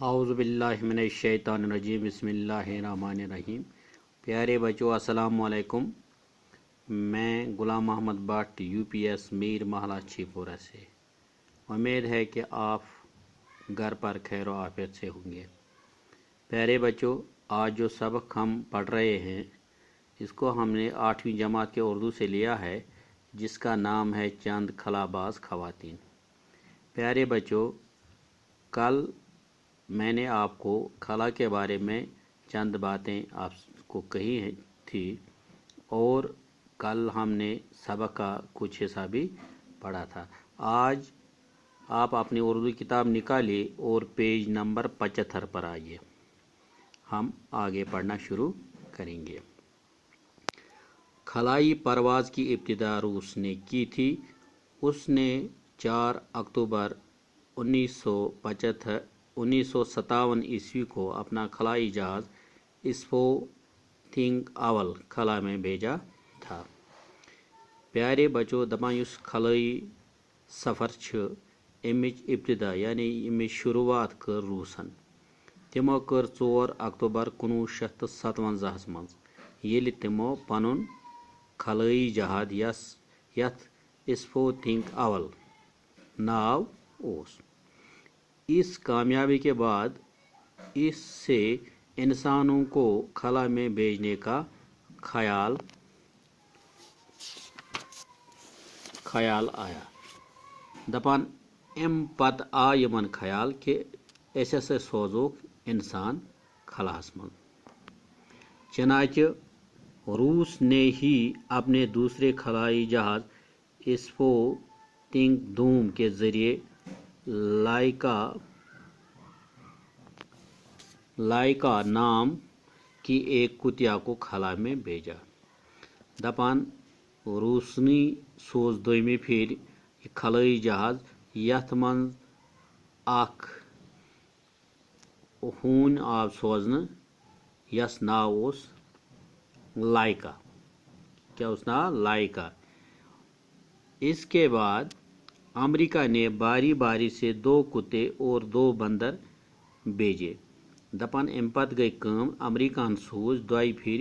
اعوذ باللہ من الشیطان الرجیم بسم اللہ الرحمن الرحیم۔ پیارے بچوں السلام علیکم۔ میں غلام محمد بٹ یو پی ایس میر محلہ چھیپورہ سے۔ امید ہے کہ آپ گھر پر خیر و عافیت سے ہوں گے۔ پیارے بچوں، آج جو سبق ہم پڑھ رہے ہیں اس کو ہم نے 8ویں جماعت کے اردو سے لیا ہے، جس کا نام ہے چند خلاباز خواتین۔ پیارے بچوں، کل میں نے آپ کو خلا کے بارے میں چند باتیں آپ کو کہی تھی اور کل ہم نے سبق کا کچھ حصہ بھی پڑھا تھا۔ آج آپ اپنی اردو کتاب نکالیے اور پیج نمبر 75 پر آئیے، ہم آگے پڑھنا شروع کریں گے۔ خلائی پرواز کی ابتدا روس نے کی تھی۔ اس نے 4 اکتوبر 1957 عیسوی کو اپنا خلائی جہاز اسپوتنک اول خلا میں بھیجا تھا۔ پیارے بچوں، دپان اس خلائی سفر امچ ابتدا یعنی امچ شروعات کر روسن۔ تمو کر 4 اکتوبر 1957 مز، ییلہِ تمو پنن خلائی جہاز یتھ اسپوتنک اول ناو اوس۔ اس کامیابی کے بعد اس سے انسانوں کو خلا میں بھیجنے کا خیال آیا۔ دپان ام پتہ آ یمن خیال کہ اس ہسا سوزوک انسان خلاس من۔ چنانچہ روس نے ہی اپنے دوسرے خلائی جہاز اسپوتنک دوم کے ذریعے لائکا نام کی ایک کتیا کو خلا میں بھیجا۔ دپان روسنی سوز دویمہ پھر یہ خلائی جہاز یتھ من اخ ہون آو سوزنہ یس ناو اوس لائکا۔ کیا اس ناو؟ لائکا۔ اس کے بعد امریکہ نے باری باری سے 2 کتے اور 2 بندر بھیجے۔ دپان ام پتہ گئی کام، امریکہن سوز 2 پھر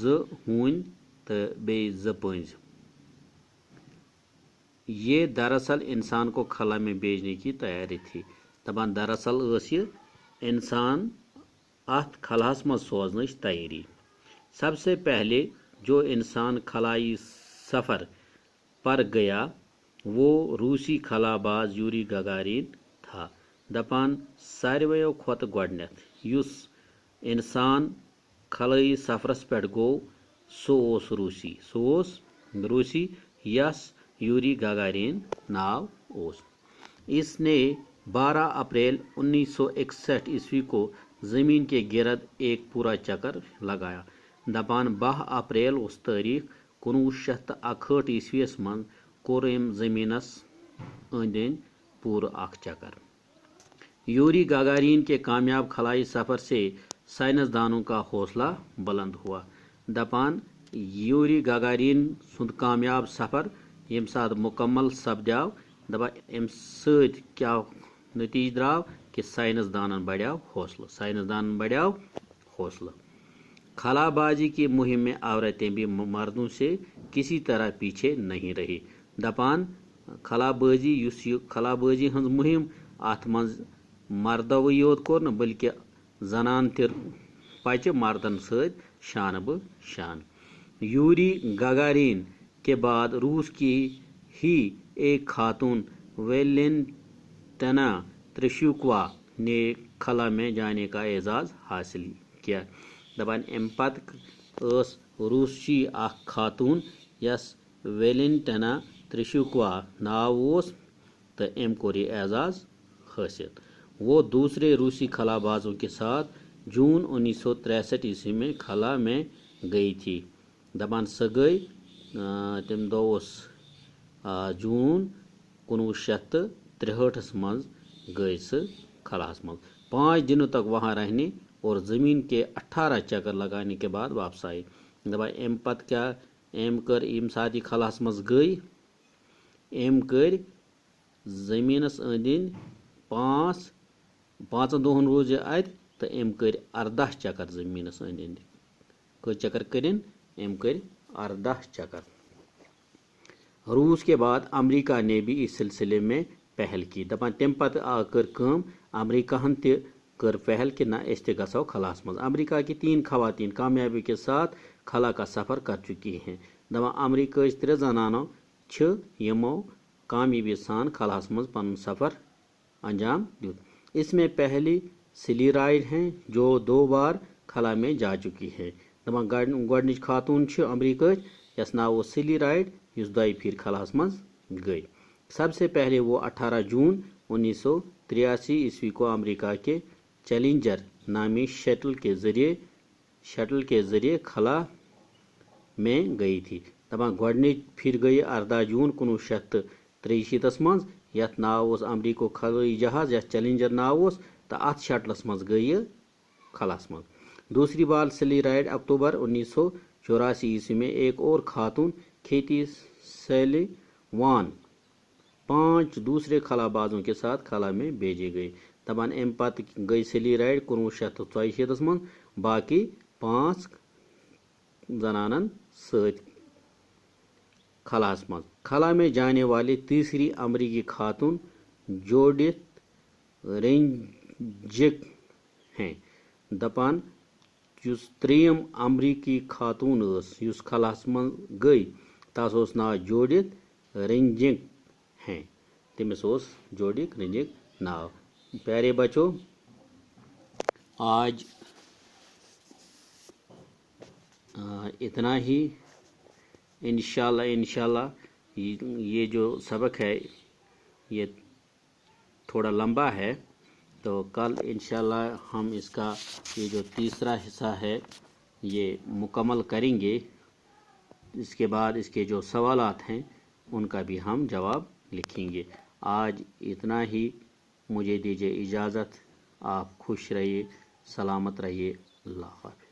2 ہون تو بیٚیہِ 2 پٔنٛزۍ۔ یہ دراصل انسان کو خلا میں بھیجنے کی تیاری تھی۔ دپان دراصل اس یہ انسان ات خلاس مز سوزنچ تیاری۔ سب سے پہلے جو انسان خلائی سفر پر گیا وہ روسی خلا باز یوری گگارین تھا۔ دپان سارویو کھوتہ گۄڈنیتھ یس انسان خلائی سفرس پہ گو سہ اوس روسی یس یوری گگارین ناو اوس۔ اس نے 12 اپریل 1961 عیسوی کو زمین کے گرد ایک پورا چکر لگایا۔ دپان 12 اپریل اس تاریخ 1961 عیسوی من کور ام زمینس اند پور اخ چکر۔ یوری گگارین کے کامیاب خلائی سفر سے سائنسدانوں کا حوصلہ بلند ہوا۔ دپان یوری گگارین سند کامیاب سفر یم سات مکمل سپدیو، دپان ام سۭتۍ کیا نتیجہ درٛاو کہ سائنسدانن بڑھیو حوصلہ۔ خلا بازی کی مہم میں عورتیں بھی مردوں سے کسی طرح پیچھے نہیں رہی۔ دپان خلا بازی ہنز مہم ات منز مردوے یوت کور نہ بلکہ زنان تہ پچہ مردن سۭتۍ شانہ بہ شان۔ یوری گگارین کے بعد روس کی ہی ایک خاتون ویلنٹینا تریشکووا نے خلا میں جانے کا اعزاز حاصل کیا۔ دپان ام پتہ اس روسچی اخ خاتون یس ویلنٹینا تریشکووا ناو اوس تو ام کور یہ اعزاز حاصل۔ وہ دوسرے روسی خلا بازوں کے ساتھ جون 1963 عیسوی میں خلا میں گئی تھی۔ دپان سہ گئی تم دہ جون 1963 مز گئی سہ خلاس مز 5 دنوں تک وہاں رہنے اور زمین کے 18 چکر لگانے کے بعد واپس آئی۔ دپان ام پتہ کیا ام کر یم سات یہ خلاس مز گئی ام کر زمینس اند 5 5 دۄہن روز یہ ات تو ام کر 14 چکر زمینس أنٛدۍ أنٛدۍ کٔژ چکر کرن ام کر 14 چکر. روس کے بعد امریکہ نے بھی اس سلسلے میں پہل کی. دپان تم پتہ کر کٲم امریکہ ہن تہ کر پہل کہ نہ اس تہ گژھو خلاس مز. امریکہ کی 3 خواتین کامیابی کے ساتھ خلا کا سفر کر چکی ہیں. دپان امریکہ 3 زنانو چھ یمو کامیابی سان خلاس مز پن سفر انجام دیت. اس میں پہلی سلی رائڈ ہیں جو 2 بار خلا میں جا چکی ہے. دپان گۄڈنِچ خاتون چھ امریکہ یس ناو اوس سلی رائڈ یس 2 پھر خلاس مز گئی. سب سے پہلے وہ 18 جون 1983 عیسوی کو امریکہ کے چیلنجر نامی شٹل کے ذریعے خلا میں گئی تھی. دپان گۄڈنِچ پھر گئی 18 جون 1963 مز یتھ ناو اوس امریکہ خلائی جہاز یتھ چیلنجر ناو اوس تو ات شٹلس مز گئی یہ خلاس مز. دوسری بار سلی رائڈ اکتوبر 1984 عیسوی میں ایک اور خاتون کھیتی سیلی وان 5 دوسرے خلا بازوں کے ساتھ خلا میں بھیجے گئے. دپان ام پتہ گئی سلی رائڈ 1964 مز باقی 5 زنانن ست خلاس مز. خلا میں جانے والی تیسری امریکی خاتون جوڈتھ رینجک ہیں. دپان یس 3یم امریکی خاتون یس خلاس مز گئی تس اوس ناو جوڈتھ رینجک ہیں. تمس اوس جوڈتھ رینجک ناو. پیارے بچوں آج اتنا ہی. انشاءاللہ یہ جو سبق ہے یہ تھوڑا لمبا ہے تو کل انشاءاللہ ہم اس کا یہ جو تیسرا حصہ ہے یہ مکمل کریں گے. اس کے بعد اس کے جو سوالات ہیں ان کا بھی ہم جواب لکھیں گے. آج اتنا ہی. مجھے دیجیے اجازت. آپ خوش رہیے، سلامت رہیے. اللہ حافظ.